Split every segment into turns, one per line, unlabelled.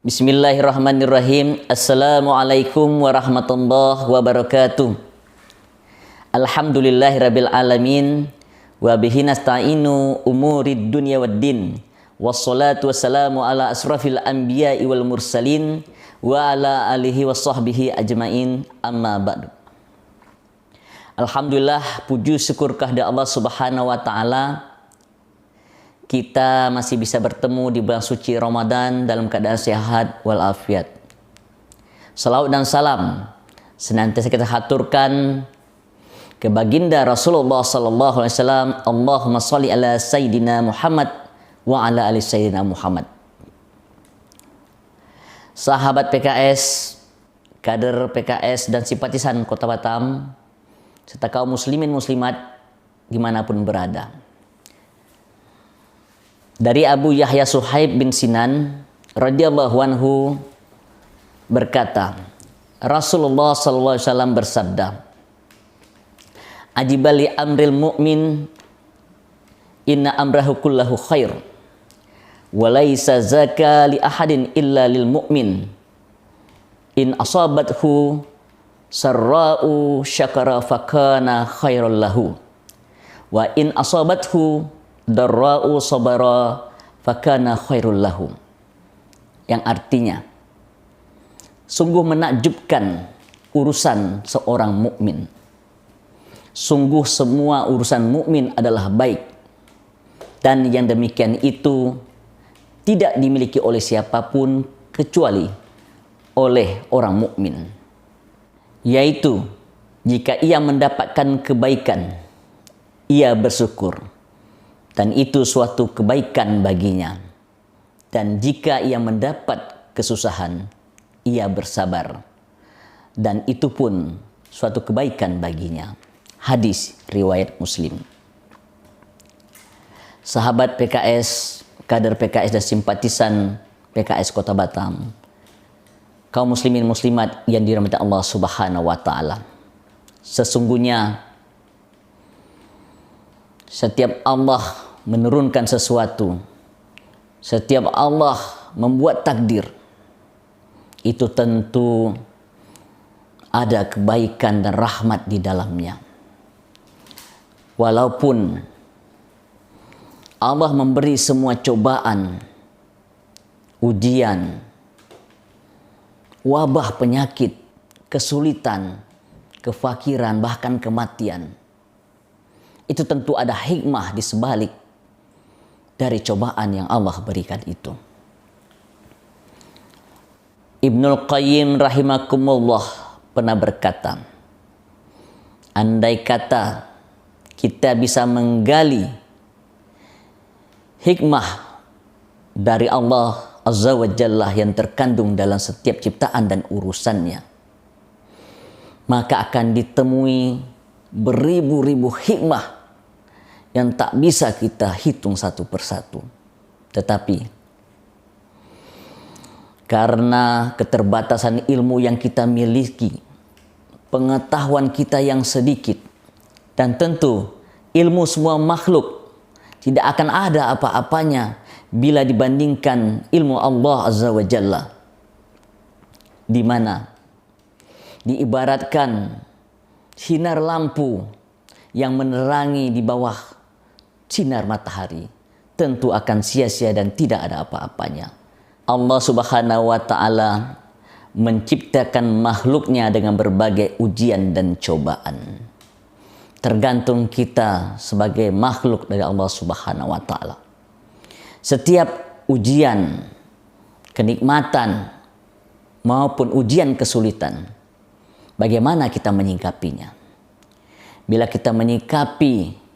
Bismillahirrahmanirrahim. Assalamualaikum warahmatullahi wabarakatuh. Alhamdulillahirabbil alamin wa bihi nasta'inu umurid dunya waddin. Wassalatu wassalamu ala asrafil anbiya'i wal mursalin wa ala alihi washabbihi ajmain. Amma ba'du. Alhamdulillah, puji syukur kehadirat Allah Subhanahu wa taala. Kita masih bisa bertemu di bulan suci Ramadan dalam keadaan sehat walafiat. Salawat dan salam senantiasa kita haturkan ke baginda Rasulullah sallallahu alaihi wasallam. Allahumma shalli ala sayyidina Muhammad wa ala ali sayyidina Muhammad. Sahabat PKS, kader PKS dan simpatisan Kota Batam serta kaum muslimin muslimat dimanapun berada. Dari Abu Yahya Suhaib bin Sinan radhiyallahu anhu berkata, Rasulullah sallallahu alaihi wasallam bersabda, "Ajibali amril mu'min inna amrahu kullahu khair wa laisa zaka li ahadin illa lil mu'min in asabathu sarra'u syakara fakana khairal lahu wa in asabathu darra'u sabara fakana khairul lahu." Yang artinya, sungguh menakjubkan urusan seorang mukmin. Sungguh semua urusan mukmin adalah baik, dan yang demikian itu tidak dimiliki oleh siapapun kecuali oleh orang mukmin. Yaitu jika ia mendapatkan kebaikan, ia bersyukur, dan itu suatu kebaikan baginya. Dan jika ia mendapat kesusahan, ia bersabar, dan itu pun suatu kebaikan baginya. Hadis riwayat Muslim. Sahabat PKS, kader PKS dan simpatisan PKS Kota Batam, kaum muslimin muslimat yang dirahmati Allah Subhanahu wa taala. Sesungguhnya setiap Allah menurunkan sesuatu, setiap Allah membuat takdir, itu tentu ada kebaikan dan rahmat di dalamnya. Walaupun Allah memberi semua cobaan, ujian, wabah, penyakit, kesulitan, kefakiran, bahkan kematian, itu tentu ada hikmah di sebalik dari cobaan yang Allah berikan itu. Ibnul Qayyim rahimakumullah pernah berkata, andai kata kita bisa menggali hikmah dari Allah Azza wa Jalla yang terkandung dalam setiap ciptaan dan urusannya, maka akan ditemui beribu-ribu hikmah yang tak bisa kita hitung satu persatu. Tetapi karena keterbatasan ilmu yang kita miliki, pengetahuan kita yang sedikit, dan tentu ilmu semua makhluk tidak akan ada apa-apanya bila dibandingkan ilmu Allah Azza wa Jalla, di mana diibaratkan sinar lampu yang menerangi di bawah sinar matahari, tentu akan sia-sia dan tidak ada apa-apanya. Allah Subhanahu wa taala menciptakan makhluknya dengan berbagai ujian dan cobaan. Tergantung kita sebagai makhluk dari Allah Subhanahu wa taala. Setiap ujian, kenikmatan maupun ujian kesulitan, bagaimana kita menyikapinya? Bila kita menyikapi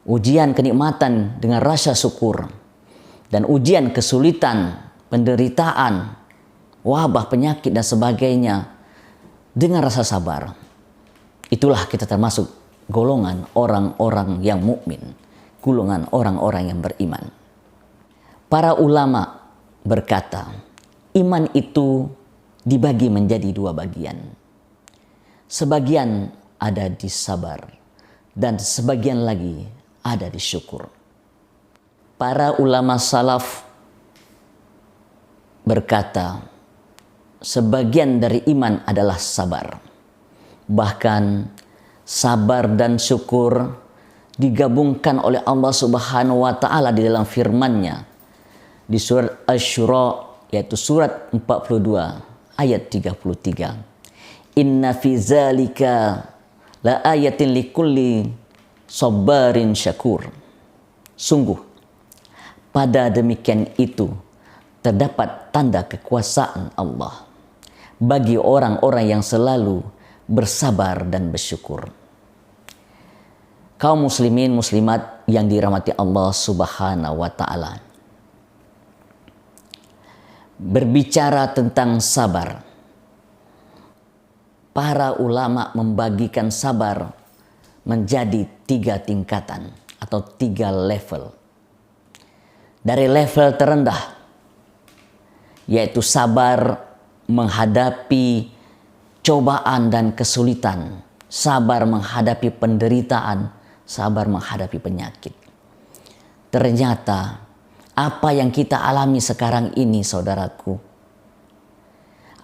ujian kenikmatan dengan rasa syukur, dan ujian kesulitan, penderitaan, wabah, penyakit dan sebagainya dengan rasa sabar, itulah kita termasuk golongan orang-orang yang mukmin, golongan orang-orang yang beriman. Para ulama berkata, iman itu dibagi menjadi dua bagian. Sebagian ada di sabar, dan sebagian lagi ada di syukur. Para ulama salaf berkata, sebagian dari iman adalah sabar. Bahkan sabar dan syukur digabungkan oleh Allah Subhanahu wa taala di dalam firman-Nya di surat Asy-Syura, yaitu surat 42 ayat 33. Inna fi zalika la ayatin likulli sabarin syakur. Sungguh pada demikian itu terdapat tanda kekuasaan Allah bagi orang-orang yang selalu bersabar dan bersyukur. Kaum muslimin muslimat yang dirahmati Allah Subhanahu wa taala. Berbicara tentang sabar, para ulama membagikan sabar menjadi 3 tingkatan atau 3 level. Dari level terendah, yaitu sabar menghadapi cobaan dan kesulitan, sabar menghadapi penderitaan, sabar menghadapi penyakit. Ternyata apa yang kita alami sekarang ini, saudaraku,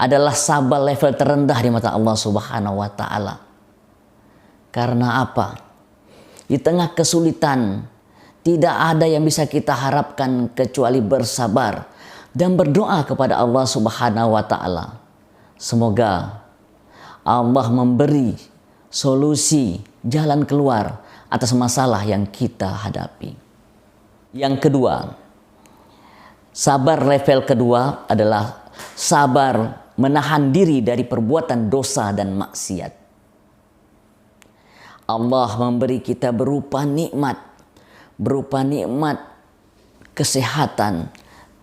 adalah sabar level terendah di mata Allah Subhanahu wa taala. Karena apa? Di tengah kesulitan, tidak ada yang bisa kita harapkan kecuali bersabar dan berdoa kepada Allah Subhanahu wa taala. Semoga Allah memberi solusi, jalan keluar atas masalah yang kita hadapi. Yang kedua, sabar level kedua adalah sabar menahan diri dari perbuatan dosa dan maksiat. Allah memberi kita berupa nikmat kesehatan,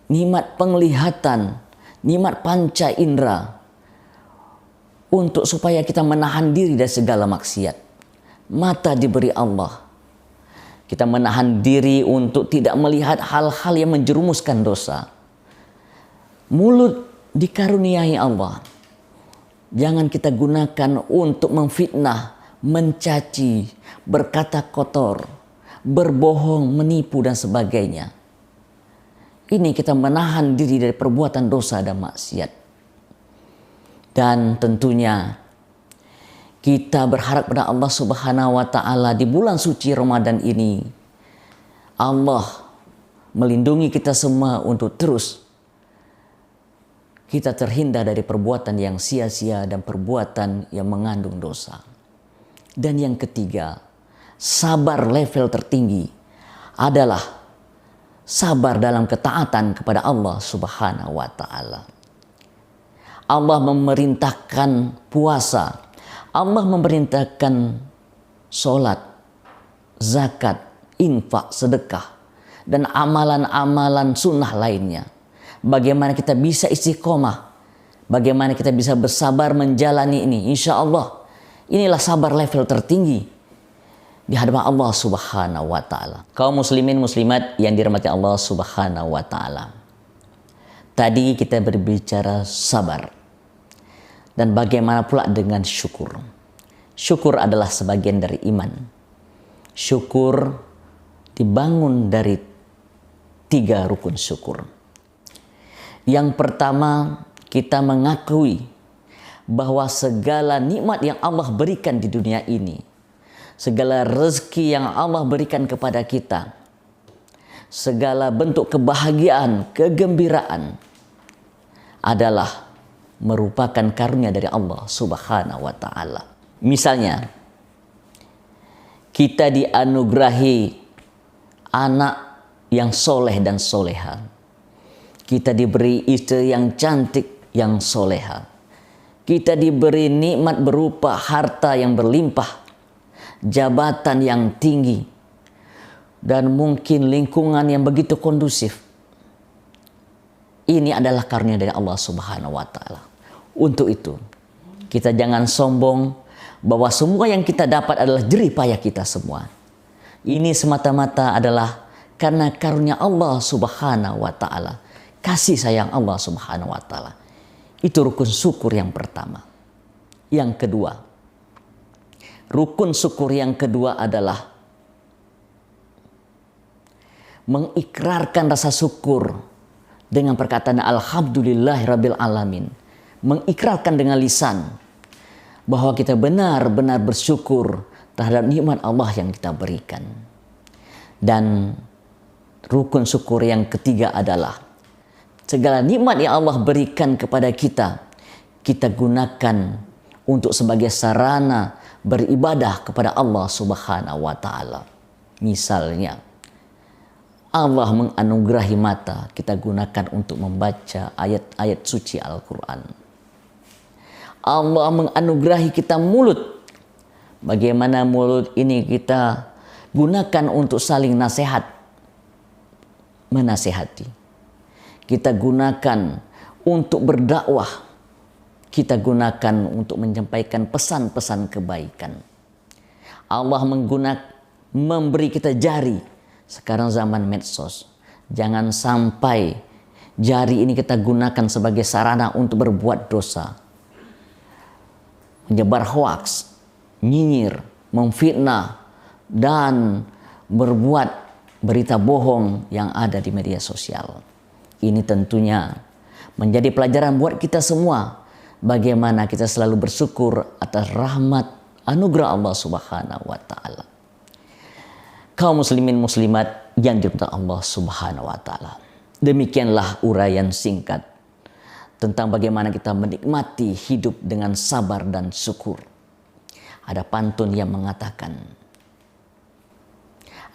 nikmat penglihatan, nikmat panca indera, untuk supaya kita menahan diri dari segala maksiat. Mata diberi Allah, kita menahan diri untuk tidak melihat hal-hal yang menjerumuskan dosa. Mulut dikaruniai Allah, jangan kita gunakan untuk memfitnah, mencaci, berkata kotor, berbohong, menipu dan sebagainya. Ini kita menahan diri dari perbuatan dosa dan maksiat. Dan tentunya kita berharap pada Allah Subhanahu wa taala di bulan suci Ramadan ini, Allah melindungi kita semua untuk terus kita terhindar dari perbuatan yang sia-sia dan perbuatan yang mengandung dosa. Dan yang ketiga, sabar level tertinggi adalah sabar dalam ketaatan kepada Allah Subhanahu wa taala. Allah memerintahkan puasa, Allah memerintahkan sholat, zakat, infak, sedekah, dan amalan-amalan sunnah lainnya. Bagaimana kita bisa istiqomah, bagaimana kita bisa bersabar menjalani ini. Insya Allah inilah sabar level tertinggi di hadapan Allah Subhanahu wa taala. Kaum muslimin muslimat yang dirahmati Allah Subhanahu wa taala. Tadi kita berbicara sabar. Dan bagaimana pula dengan syukur? Syukur adalah sebagian dari iman. Syukur dibangun dari 3 rukun syukur. Yang pertama, kita mengakui bahwa segala nikmat yang Allah berikan di dunia ini, segala rezeki yang Allah berikan kepada kita, segala bentuk kebahagiaan, kegembiraan adalah merupakan karunia dari Allah Subhanahu wa taala. Misalnya, kita dianugerahi anak yang soleh dan soleha. Kita diberi istri yang cantik, yang soleha. Kita diberi nikmat berupa harta yang berlimpah, jabatan yang tinggi, dan mungkin lingkungan yang begitu kondusif. Ini adalah karunia dari Allah Subhanahu wa taala. Untuk itu, kita jangan sombong bahwa semua yang kita dapat adalah jerih payah kita semua. Ini semata-mata adalah karena karunia Allah Subhanahu wa taala, kasih sayang Allah Subhanahu wa taala. Itu rukun syukur yang pertama. Yang kedua, rukun syukur yang kedua adalah mengikrarkan rasa syukur dengan perkataan alhamdulillahirabbil alamin, mengikrarkan dengan lisan bahwa kita benar-benar bersyukur terhadap nikmat Allah yang kita berikan. Dan rukun syukur yang ketiga adalah segala nikmat yang Allah berikan kepada kita, kita gunakan untuk sebagai sarana beribadah kepada Allah Subhanahu wa taala. Misalnya, Allah menganugerahi mata, kita gunakan untuk membaca ayat-ayat suci Al-Quran. Allah menganugerahi kita mulut. Bagaimana mulut ini kita gunakan untuk saling nasihat, menasihati. Kita gunakan untuk berdakwah. Kita gunakan untuk menyampaikan pesan-pesan kebaikan. Allah memberi kita jari. Sekarang zaman medsos, jangan sampai jari ini kita gunakan sebagai sarana untuk berbuat dosa. Menyebar hoaks, nyinyir, memfitnah, dan berbuat berita bohong yang ada di media sosial. Ini tentunya menjadi pelajaran buat kita semua. Bagaimana kita selalu bersyukur atas rahmat anugerah Allah Subhanahu wa taala. Kaum muslimin muslimat yang dirahmati Allah Subhanahu wa taala. Demikianlah uraian singkat tentang bagaimana kita menikmati hidup dengan sabar dan syukur. Ada pantun yang mengatakan,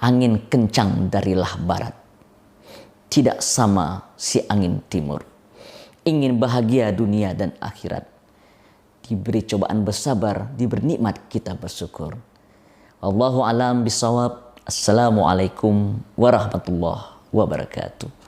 angin kencang darilah barat, tidak sama si angin timur. Ingin bahagia dunia dan akhirat, diberi cobaan bersabar, diberi nikmat kita bersyukur. Wallahu alam bisawab. Assalamualaikum warahmatullahi wabarakatuh.